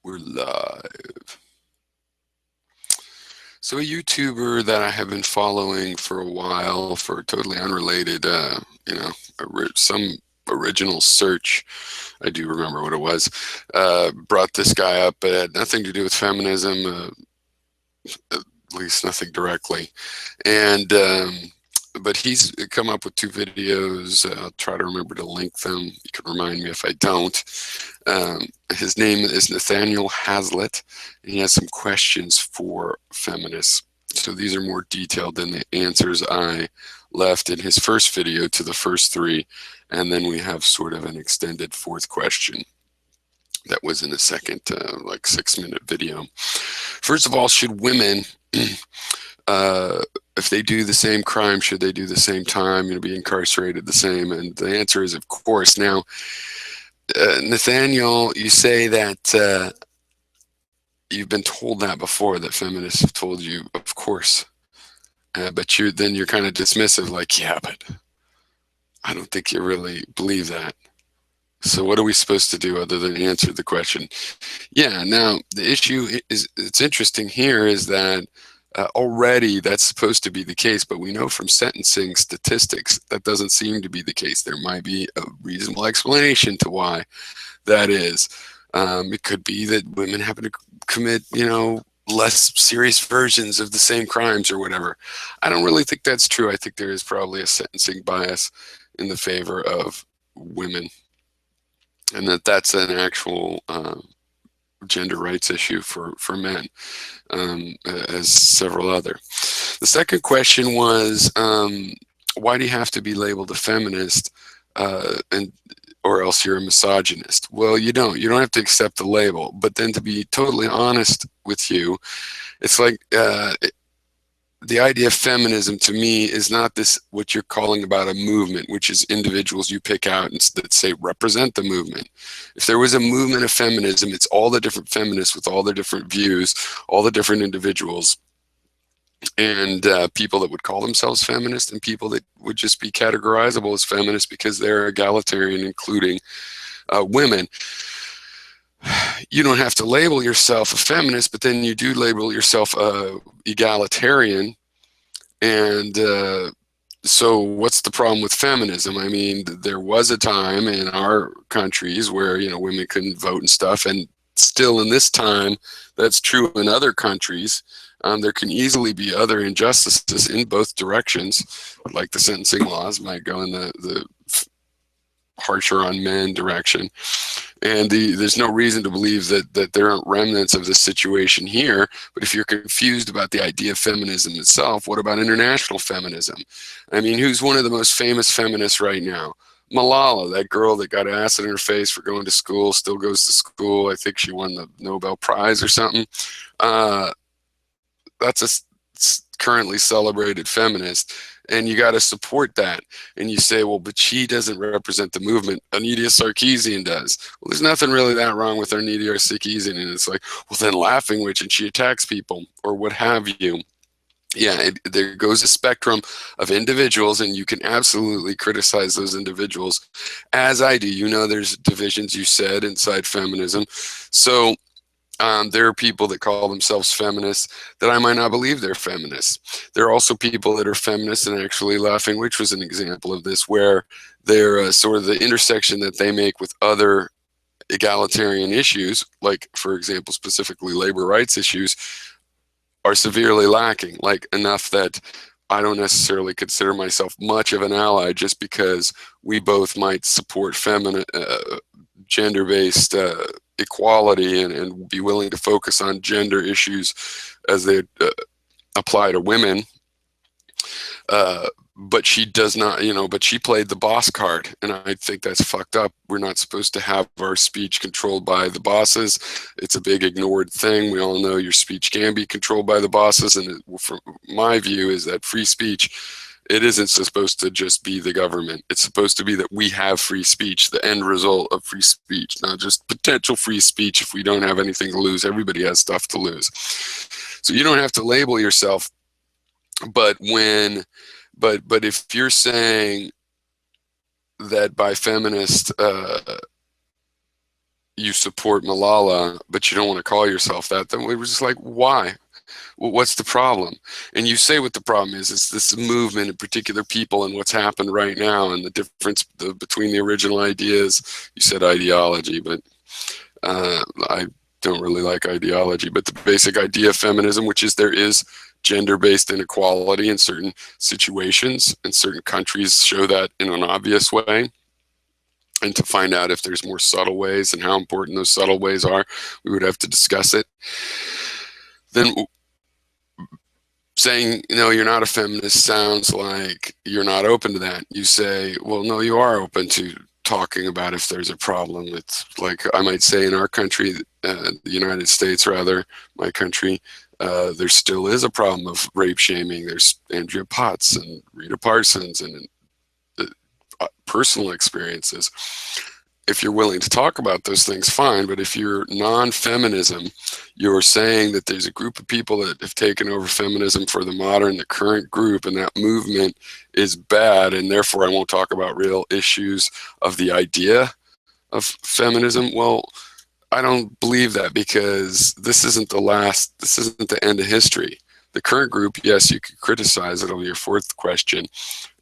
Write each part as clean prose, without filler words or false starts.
We're live. So a YouTuber that I have been following for a while for totally unrelated, some original search, I do remember what it was, brought this guy up, but it had nothing to do with feminism, at least nothing directly. And but he's come up with two videos. I'll try to remember to link them. You can remind me if I don't. His name is Nathaniel Hazlitt, and he has some questions for feminists. So these are more detailed than the answers I left in his first video to the first three. And then we have sort of an extended fourth question that was in a second, like 6-minute video. First of all, should women if they do the same crime, should they do the same time, be incarcerated the same? And the answer is, of course. Now, Nathaniel, you say that you've been told that before, that feminists have told you, of course. But then you're kind of dismissive, like, yeah, but I don't think you really believe that. So what are we supposed to do other than answer the question? Yeah, now, the issue is, it's interesting here is that already that's supposed to be the case, but we know from sentencing statistics that doesn't seem to be the case. There might be a reasonable explanation to why that is. It could be that women happen to commit, less serious versions of the same crimes or whatever. I don't really think that's true. I think there is probably a sentencing bias in the favor of women, and that's an actual gender rights issue for men, as several other. The second question was, why do you have to be labeled a feminist, or else you're a misogynist? Well, you don't have to accept the label, but then to be totally honest with you, it's like the idea of feminism to me is not this, what you're calling about a movement, which is individuals you pick out and that say represent the movement. If there was a movement of feminism, it's all the different feminists with all their different views, all the different individuals, and people that would call themselves feminist and people that would just be categorizable as feminists because they're egalitarian, including women. You don't have to label yourself a feminist, but then you do label yourself egalitarian. And so what's the problem with feminism? I mean, there was a time in our countries where, women couldn't vote and stuff. And still in this time, that's true in other countries. There can easily be other injustices in both directions, like the sentencing laws might go in the harsher on men direction. And there's no reason to believe that there aren't remnants of this situation here. But if you're confused about the idea of feminism itself, what about international feminism? I mean, who's one of the most famous feminists right now? Malala, that girl that got acid in her face for going to school, still goes to school. I think she won the Nobel Prize or something. That's a currently celebrated feminist, and you got to support that. And you say, well, but she doesn't represent the movement. Anita Sarkeesian does. Well, there's nothing really that wrong with Anita Sarkeesian. And it's like, well, then laughing witch, and she attacks people or what have you. Yeah, there goes a spectrum of individuals, and you can absolutely criticize those individuals, as I do. There's divisions, you said, inside feminism. So there are people that call themselves feminists that I might not believe they're feminists. There are also people that are feminists, and actually Laughing Witch was an example of this, where they're sort of the intersection that they make with other egalitarian issues, like, for example, specifically labor rights issues, are severely lacking, like enough that I don't necessarily consider myself much of an ally just because we both might support gender-based equality and be willing to focus on gender issues as they apply to women. But she does not, but she played the boss card, and I think that's fucked up. We're not supposed to have our speech controlled by the bosses. It's a big ignored thing. We all know your speech can be controlled by the bosses, and from my view is that free speech, it isn't supposed to just be the government. It's supposed to be that we have free speech, the end result of free speech, not just potential free speech if we don't have anything to lose. Everybody has stuff to lose. So you don't have to label yourself, but if you're saying that by feminist, you support Malala, but you don't want to call yourself that, then we were just like, why? What's the problem? And you say what the problem is. It's this movement in particular people and what's happened right now and the difference between the original ideas. You said ideology, but I don't really like ideology. But the basic idea of feminism, which is there is gender-based inequality in certain situations, and certain countries show that in an obvious way. And to find out if there's more subtle ways and how important those subtle ways are, we would have to discuss it. Then saying, no, you're not a feminist sounds like you're not open to that. You say, well, no, you are open to talking about if there's a problem. It's like I might say in our country, the United States rather, my country, there still is a problem of rape shaming. There's Andrea Potts and Rita Parsons and personal experiences. If you're willing to talk about those things, fine. But if you're non-feminism, you're saying that there's a group of people that have taken over feminism for the current group, and that movement is bad, and therefore I won't talk about real issues of the idea of feminism. Well, I don't believe that, because this isn't the end of history. The current group, yes, you could criticize. It'll be your fourth question.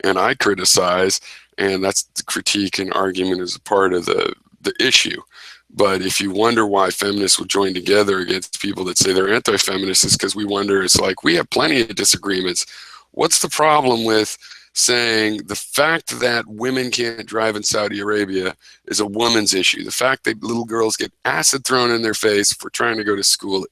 And I criticize, and that's the critique and argument is a part of the issue. But if you wonder why feminists will join together against people that say they're anti-feminists, it's because we wonder, it's like, we have plenty of disagreements. What's the problem with saying the fact that women can't drive in Saudi Arabia is a woman's issue? The fact that little girls get acid thrown in their face for trying to go to school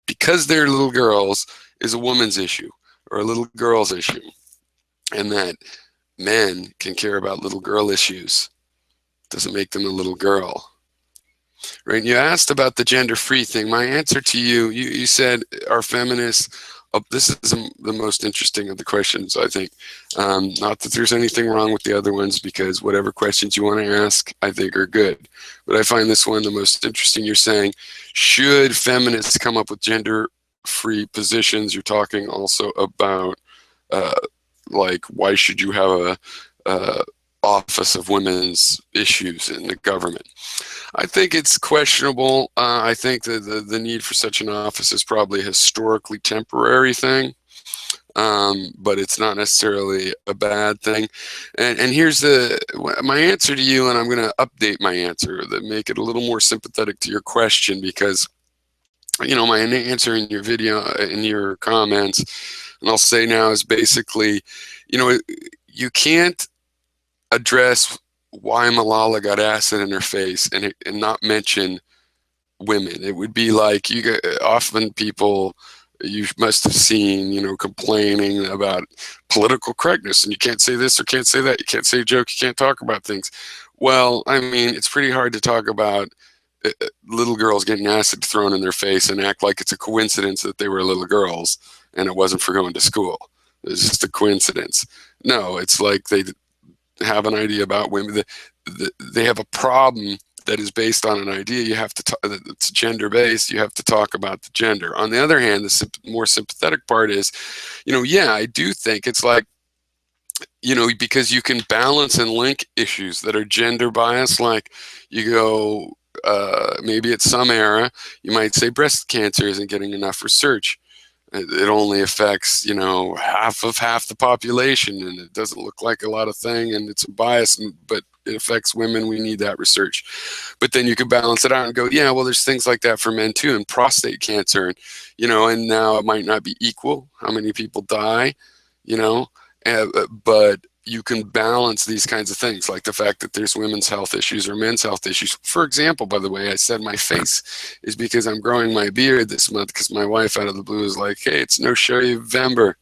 because they're little girls is a woman's issue or a little girl's issue. And that men can care about little girl issues doesn't make them a little girl. Right? And you asked about the gender-free thing. My answer to you said, are feminists, this is the most interesting of the questions, I think. Not that there's anything wrong with the other ones, because whatever questions you want to ask, I think are good. But I find this one the most interesting. You're saying, should feminists come up with gender-free positions? You're talking also about, like, why should you have a office of women's issues in the government? I think it's questionable. I think that the need for such an office is probably a historically temporary thing, but it's not necessarily a bad thing. And here's my answer to you, and I'm going to update my answer to make it a little more sympathetic to your question, because my answer in your video, in your comments, and I'll say now, is basically, you can't address why Malala got acid in her face and not mention women. It would be like, often people you must have seen, complaining about political correctness, and you can't say this or can't say that, you can't say a joke, you can't talk about things. Well, I mean, it's pretty hard to talk about little girls getting acid thrown in their face and act like it's a coincidence that they were little girls and it wasn't for going to school. It's just a coincidence. No, it's like they have an idea about women. They have a problem that is based on an idea. You have to talk, it's gender-based. You have to talk about the gender. On the other hand, the more sympathetic part is, yeah, I do think it's like, because you can balance and link issues that are gender biased. Like you go, maybe at some era, you might say breast cancer isn't getting enough research. It only affects, half the population, and it doesn't look like a lot of thing, and it's a bias, but it affects women. We need that research. But then you could balance it out and go, yeah, well, there's things like that for men too, and prostate cancer, and and now it might not be equal how many people die, but you can balance these kinds of things, like the fact that there's women's health issues or men's health issues. For example, by the way, I said my face is because I'm growing my beard this month, because my wife out of the blue is like, hey, it's no November.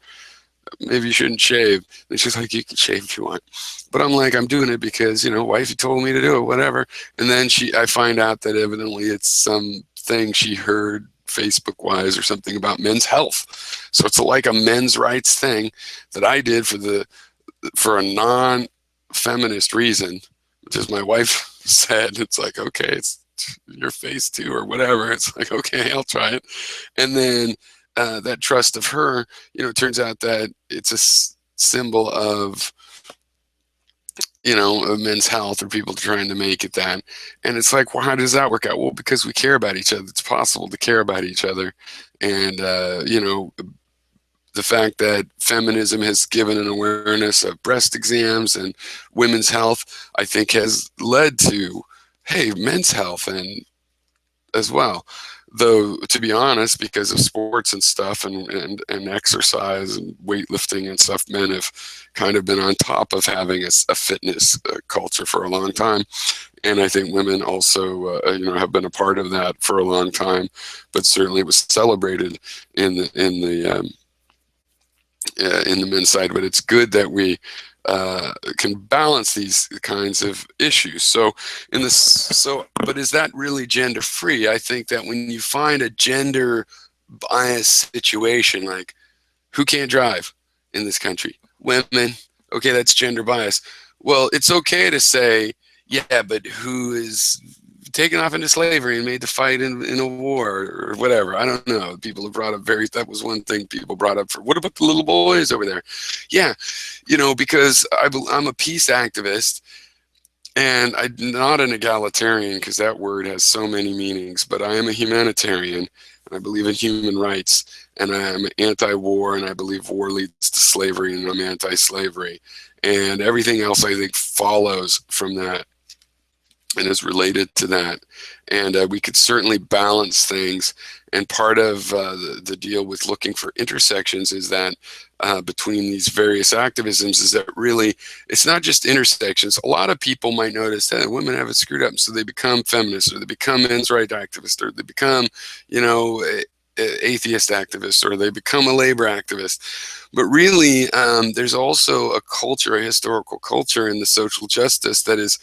Maybe you shouldn't shave. And she's like, you can shave if you want. But I'm like, I'm doing it because, wifey told me to do it, whatever. And then I find out that evidently it's something she heard Facebook-wise or something about men's health. So it's like a men's rights thing that I did for a non-feminist reason, which is my wife said. It's like, okay, it's your face too, or whatever. It's like, okay, I'll try it. And then that trust of her, it turns out that it's a symbol of men's health, or people trying to make it that. And it's like, well, how does that work out? Well, because we care about each other. It's possible to care about each other. And, the fact that feminism has given an awareness of breast exams and women's health, I think has led to, hey, men's health and as well. Though, to be honest, because of sports and stuff, and exercise and weightlifting and stuff, men have kind of been on top of having a fitness culture for a long time. And I think women also, have been a part of that for a long time. But certainly it was celebrated in the men's side. But it's good that we can balance these kinds of issues. But is that really gender free? I think that when you find a gender bias situation, like, who can't drive in this country? Women. Okay, that's gender bias. Well, it's okay to say, yeah, but who is taken off into slavery and made to fight in a war or whatever? I don't know. People have brought up that was one thing people brought up for, what about the little boys over there? Yeah, because I'm a peace activist, and I'm not an egalitarian, because that word has so many meanings, but I am a humanitarian, and I believe in human rights, and I am anti-war, and I believe war leads to slavery, and I'm anti-slavery. And everything else, I think, follows from that and is related to that. And we could certainly balance things. And part of the deal with looking for intersections is that between these various activisms is that really it's not just intersections. A lot of people might notice that women have it screwed up, so they become feminists, or they become men's rights activists, or they become, atheist activists, or they become a labor activist. But really, there's also a culture, a historical culture in the social justice that is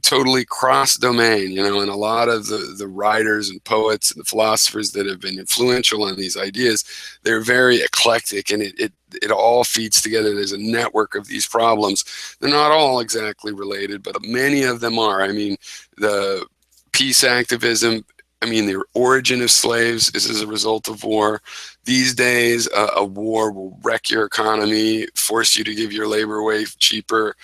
totally cross-domain, and a lot of the writers and poets and the philosophers that have been influential on these ideas, they're very eclectic, and it all feeds together. There's a network of these problems. They're not all exactly related, but many of them are. I mean, the peace activism, the origin of slaves is as a result of war. These days, a war will wreck your economy, force you to give your labor away cheaper.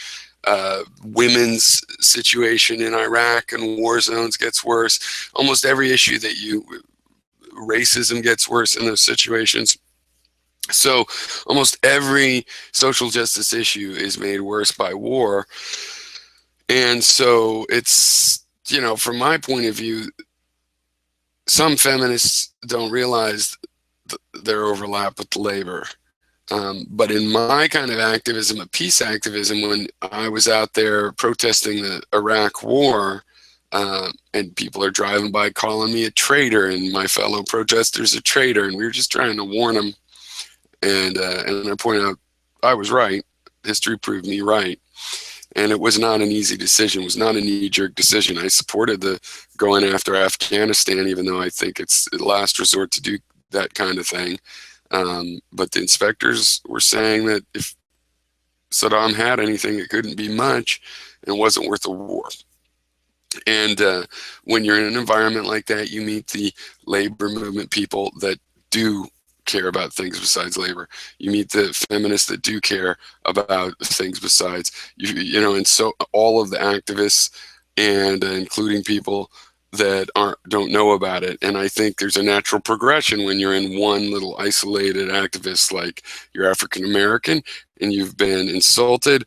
Women's situation in Iraq and war zones gets worse. Almost every issue racism gets worse in those situations. So almost every social justice issue is made worse by war. And so it's, from my point of view, some feminists don't realize their overlap with labor. But in my kind of activism, a peace activism, when I was out there protesting the Iraq war, and people are driving by calling me a traitor, and my fellow protesters a traitor, and we were just trying to warn them. And I pointed out I was right. History proved me right. And it was not an easy decision. It was not a knee-jerk decision. I supported the going after Afghanistan, even though I think it's the last resort to do that kind of thing. But the inspectors were saying that if Saddam had anything, it couldn't be much, and wasn't worth a war. And when you're in an environment like that, you meet the labor movement people that do care about things besides labor. You meet the feminists that do care about things besides, and so all of the activists, and including people that don't know about it. And I think there's a natural progression when you're in one little isolated activist, like you're African American and you've been insulted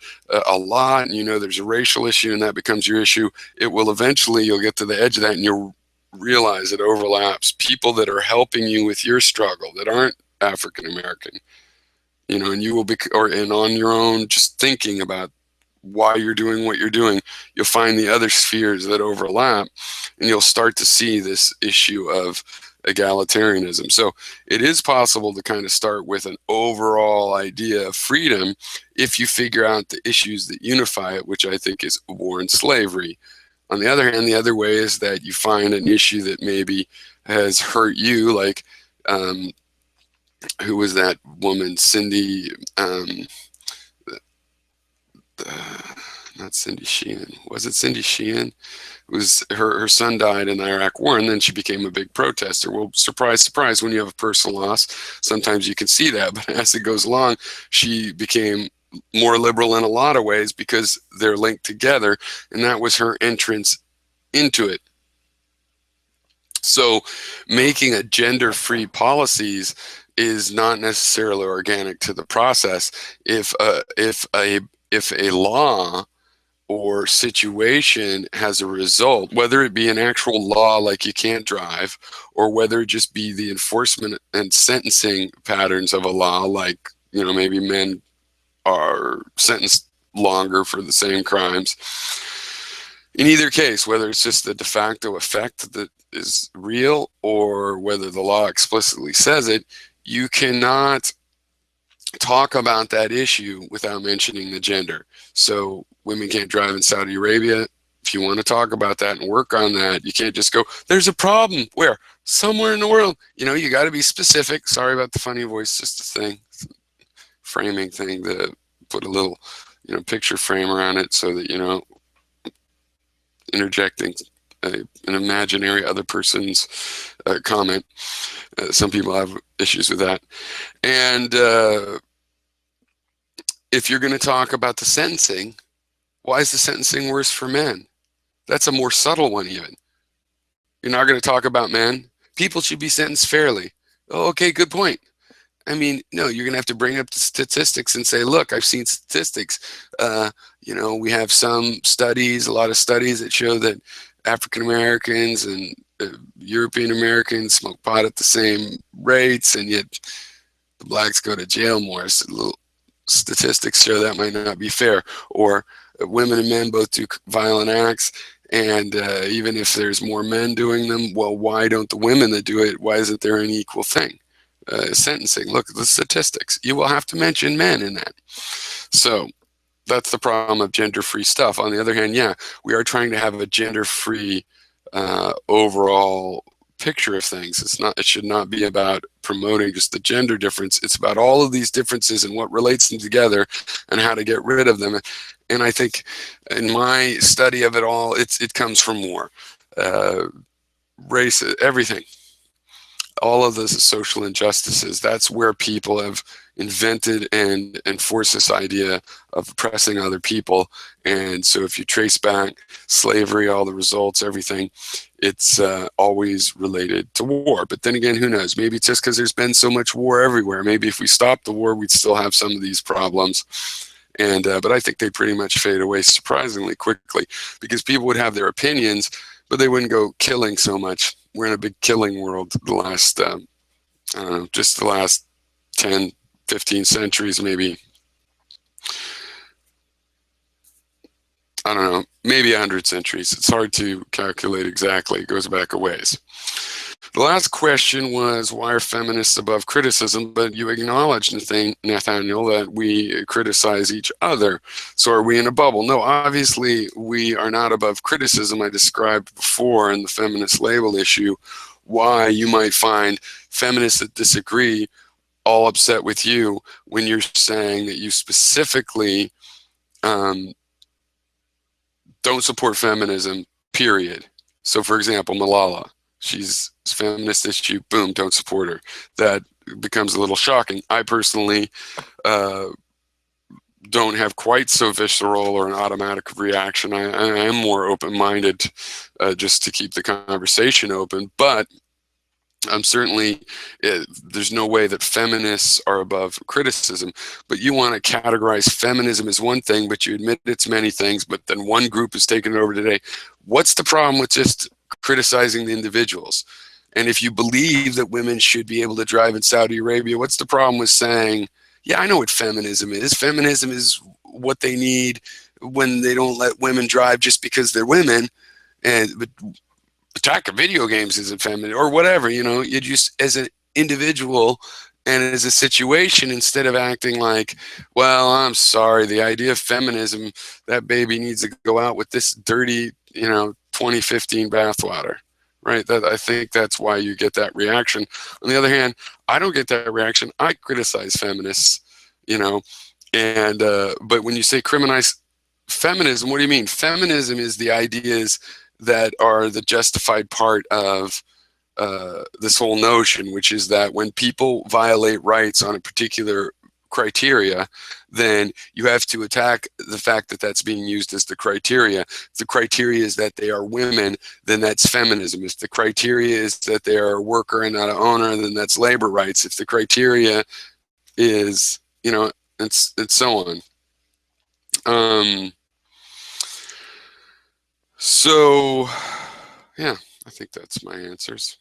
a lot, and there's a racial issue, and that becomes your issue. It will eventually, you'll get to the edge of that, and you'll realize it overlaps. People that are helping you with your struggle that aren't African American, and you will be, and on your own, just thinking about why you're doing what you're doing, you'll find the other spheres that overlap, and you'll start to see this issue of egalitarianism. So it is possible to kind of start with an overall idea of freedom if you figure out the issues that unify it, which I think is war and slavery. On the other hand, the other way is that you find an issue that maybe has hurt you, like who was that woman, Cindy, not Cindy Sheehan. Was it Cindy Sheehan? It was her son died in the Iraq war, and then she became a big protester. Well, surprise, surprise, when you have a personal loss, sometimes you can see that. But as it goes along, she became more liberal in a lot of ways because they're linked together, and that was her entrance into it. So making a gender-free policies is not necessarily organic to the process. If a law or situation has a result, whether it be an actual law like you can't drive, or whether it just be the enforcement and sentencing patterns of a law, like, you know, maybe men are sentenced longer for the same crimes. In either case, whether it's just the de facto effect that is real or whether the law explicitly says it, you cannot talk about that issue without mentioning the gender. So women can't drive in Saudi Arabia. If you want to talk about that and work on that, you can't just go, there's a problem. Where? Somewhere in the world. You know, you got to be specific. Sorry about the funny voice, just a thing, framing thing, to put a little, you know, picture frame around it so that, you know, interjecting an imaginary other person's comment. Some people have issues with that. And if you're going to talk about the sentencing, why is the sentencing worse for men? That's a more subtle one even. You're not going to talk about men. People should be sentenced fairly. Oh, okay, good point. I mean, no, you're going to have to bring up the statistics and say, look, I've seen statistics. You know, we have some studies, a lot of studies that show that African Americans and European Americans smoke pot at the same rates, and yet the blacks go to jail more. So little statistics show that might not be fair. Or women and men both do violent acts, and even if there's more men doing them, well, why don't the women that do it, why isn't there an equal thing? Sentencing, look at the statistics. You will have to mention men in that. So that's the problem of gender-free stuff. On the other hand, yeah, we are trying to have a gender-free overall picture of things. It should not be about promoting just the gender difference. It's about all of these differences and what relates them together and how to get rid of them. And I think in my study of it all, it comes from war, race, everything. All of the social injustices, that's where people have invented and enforced this idea of oppressing other people. And so if you trace back slavery, all the results, everything, it's always related to war. But then again, who knows? Maybe it's just because there's been so much war everywhere. Maybe if we stopped the war, we'd still have some of these problems. And but I think they pretty much fade away surprisingly quickly, because people would have their opinions, but they wouldn't go killing so much. We're in a big killing world the last, I don't know, just the last 10, 15 centuries, maybe. I don't know, maybe 100 centuries. It's hard to calculate exactly. It goes back a ways. The last question was, why are feminists above criticism? But you acknowledged, Nathaniel, that we criticize each other. So are we in a bubble? No, obviously we are not above criticism. I described before in the feminist label issue why you might find feminists that disagree all upset with you when you're saying that you specifically don't support feminism, period. So for example, Malala, she's a feminist issue, boom, don't support her. That becomes a little shocking. I personally don't have quite so visceral or an automatic reaction. I am more open-minded just to keep the conversation open, but I'm certainly, there's no way that feminists are above criticism. But you want to categorize feminism as one thing, but you admit it's many things, but then one group is taking it over today. What's the problem with just criticizing the individuals? And if you believe that women should be able to drive in Saudi Arabia, what's the problem with saying, yeah, I know what feminism is. Feminism is what they need when they don't let women drive just because they're women. But attack of video games isn't feminine, or whatever, you know. You just, as an individual and as a situation, instead of acting like, well, I'm sorry, the idea of feminism, that baby needs to go out with this dirty, you know, 2015 bathwater, right? That, I think that's why you get that reaction. On the other hand, I don't get that reaction. I criticize feminists, you know. And but when you say criminalize feminism, what do you mean? Feminism is the ideas that are the justified part of this whole notion, which is that when people violate rights on a particular criteria, then you have to attack the fact that that's being used as the criteria. If the criteria is that they are women, then that's feminism. If the criteria is that they are a worker and not an owner, then that's labor rights. If the criteria is, you know, it's so on. So, yeah, I think that's my answers.